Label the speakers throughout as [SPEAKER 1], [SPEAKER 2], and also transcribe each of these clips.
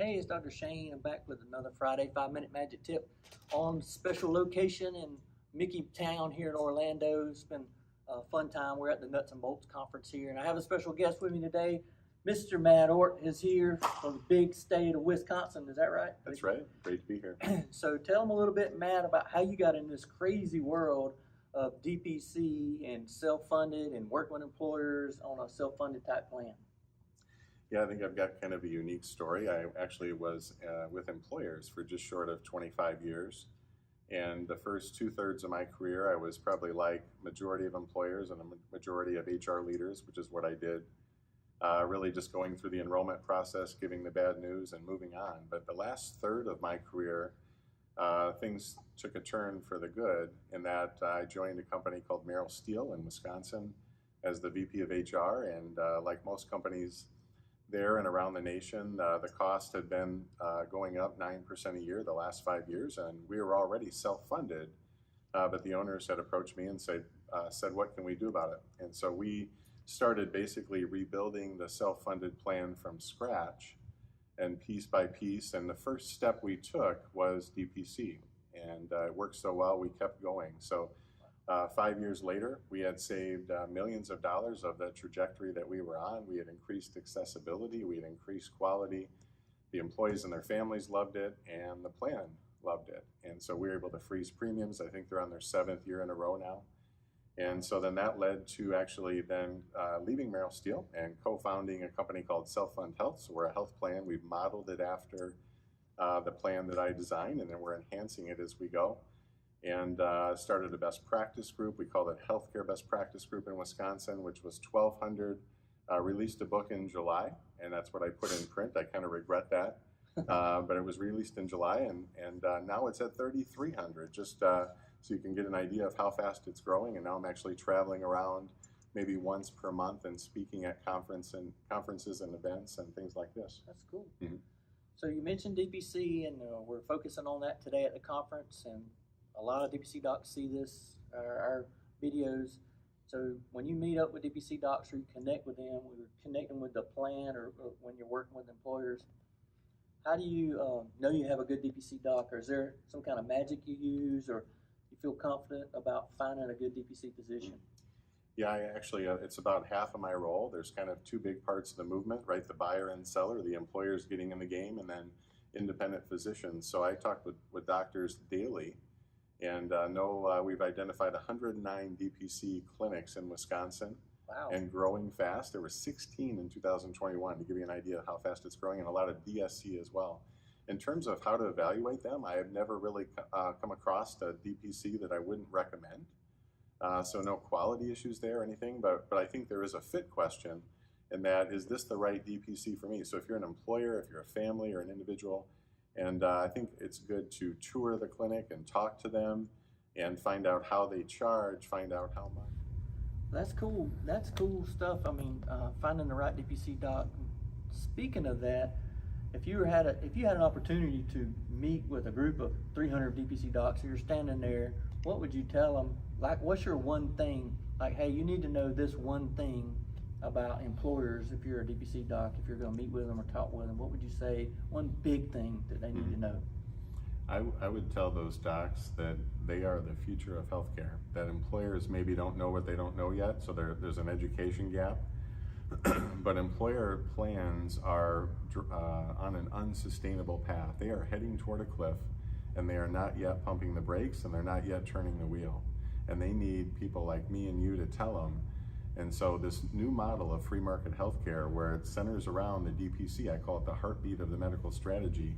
[SPEAKER 1] Hey, it's Dr. Shane. I'm back with another Friday 5-minute magic tip on special location in Mickey Town here in Orlando. It's been a fun time. We're at the Nuts and Bolts conference here, and I have a special guest with me today. Mr. Matt Ort is here from the big state of Wisconsin. Is that right?
[SPEAKER 2] That's right. Great to be here.
[SPEAKER 1] So tell them a little bit, Matt, about how you got in this crazy world of DPC and self-funded and work with employers on a self-funded type plan.
[SPEAKER 2] Yeah, I think I've got kind of a unique story. I actually was with employers for just short of 25 years. And the first 2/3 of my career, I was probably like majority of employers and a majority of HR leaders, which is what I did. Really just going through the enrollment process, giving the bad news and moving on. But the last third of my career, things took a turn for the good in that I joined a company called Merrill Steel in Wisconsin as the VP of HR. And like most companies there and around the nation, the cost had been going up 9% a year the last 5 years, and we were already self-funded. But the owners had approached me and said, what can we do about it? And so we started basically rebuilding the self-funded plan from scratch and piece by piece. And the first step we took was DPC. And it worked so well, we kept going. So 5 years later, we had saved millions of dollars of the trajectory that we were on. We had increased accessibility, we had increased quality. The employees and their families loved it, and the plan loved it. And so we were able to freeze premiums. I think they're on their 7th year in a row now. And so then that led to actually then leaving Merrill Steel and co-founding a company called Self-Fund Health. So we're a health plan. We've modeled it after the plan that I designed, and then we're enhancing it as we go. And started a best practice group. We called it Healthcare Best Practice Group in Wisconsin, which was 1,200. Released a book in July, and that's what I put in print. I kind of regret that, but it was released in July, and now it's at 3,300, just so you can get an idea of how fast it's growing. And now I'm actually traveling around maybe once per month and speaking at conferences and events and things like this.
[SPEAKER 1] That's cool.
[SPEAKER 2] Mm-hmm.
[SPEAKER 1] So you mentioned DPC, and we're focusing on that today at the conference, and a lot of DPC docs see this, our videos. So when you meet up with DPC docs or you connect with them, we're connecting with the plan or when you're working with employers, how do you know you have a good DPC doc? Or is there some kind of magic you use, or you feel confident about finding a good DPC position?
[SPEAKER 2] Yeah, it's about half of my role. There's kind of two big parts of the movement, right? The buyer and seller, the employers getting in the game, and then independent physicians. So I talk with doctors daily. And we've identified 109 DPC clinics in Wisconsin.
[SPEAKER 1] Wow. And
[SPEAKER 2] growing fast. There were 16 in 2021, to give you an idea of how fast it's growing, and a lot of DSC as well. In terms of how to evaluate them, I have never really come across a DPC that I wouldn't recommend. So no quality issues there or anything, but I think there is a fit question, and that is this the right DPC for me? So if you're an employer, if you're a family or an individual, and I think it's good to tour the clinic and talk to them and find out how they charge, find out how much.
[SPEAKER 1] That's cool. That's cool stuff. I mean, finding the right DPC doc. Speaking of that, if you had an opportunity to meet with a group of 300 DPC docs, and you're standing there, what would you tell them? Like, what's your one thing? Like, hey, you need to know this one thing about employers. If you're a DPC doc, if you're going to meet with them or talk with them, what would you say one big thing that they need to know?
[SPEAKER 2] I would tell those docs that they are the future of healthcare, that employers maybe don't know what they don't know yet, so there's an education gap. But employer plans are on an unsustainable path. They are heading toward a cliff, and they are not yet pumping the brakes, and they're not yet turning the wheel. And they need people like me and you to tell them. And so this new model of free market healthcare, where it centers around the DPC, I call it the heartbeat of the medical strategy,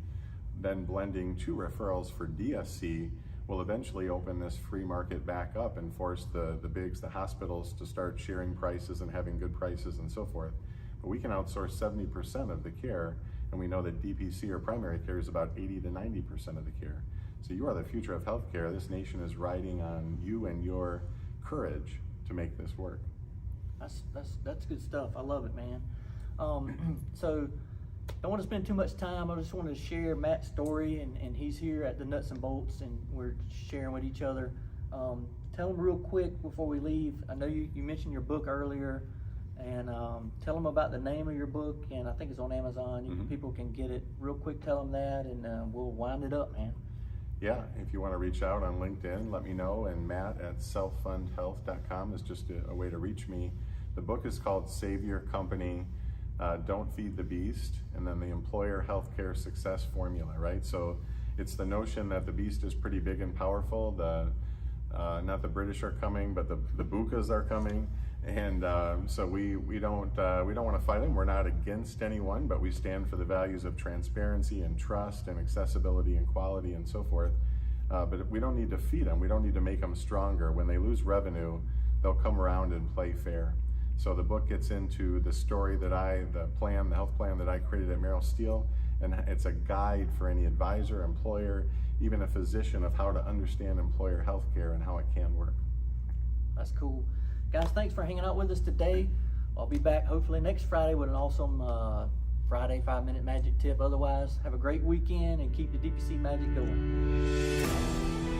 [SPEAKER 2] then blending 2 referrals for DSC, will eventually open this free market back up and force the bigs, the hospitals, to start sharing prices and having good prices and so forth. But we can outsource 70% of the care, and we know that DPC or primary care is about 80 to 90% of the care. So you are the future of healthcare. This nation is riding on you and your courage to make this work.
[SPEAKER 1] That's good stuff. I love it, man. So don't want to spend too much time. I just want to share Matt's story, and he's here at the Nuts and Bolts, and we're sharing with each other. Tell him real quick before we leave. I know you mentioned your book earlier. and tell them about the name of your book, and I think it's on Amazon. People can get it real quick. Tell them that, and we'll wind it up, man.
[SPEAKER 2] Yeah, if you want to reach out on LinkedIn, let me know, and Matt at selffundhealth.com is just a way to reach me. The book is called Save Your Company, Don't Feed the Beast, and then the Employer Healthcare Success Formula, right? So it's the notion that the beast is pretty big and powerful. Not the British are coming, but the Bukas are coming, and so we don't want to fight them. We're not against anyone, but we stand for the values of transparency and trust and accessibility and quality and so forth. But we don't need to feed them. We don't need to make them stronger. When they lose revenue, they'll come around and play fair. So the book gets into the story that the health plan that I created at Merrill Steel, and it's a guide for any advisor, employer, even a physician, of how to understand employer health care and how it can work.
[SPEAKER 1] That's cool. Guys, thanks for hanging out with us today. I'll be back hopefully next Friday with an awesome Friday 5-minute magic tip. Otherwise, have a great weekend and keep the DPC magic going.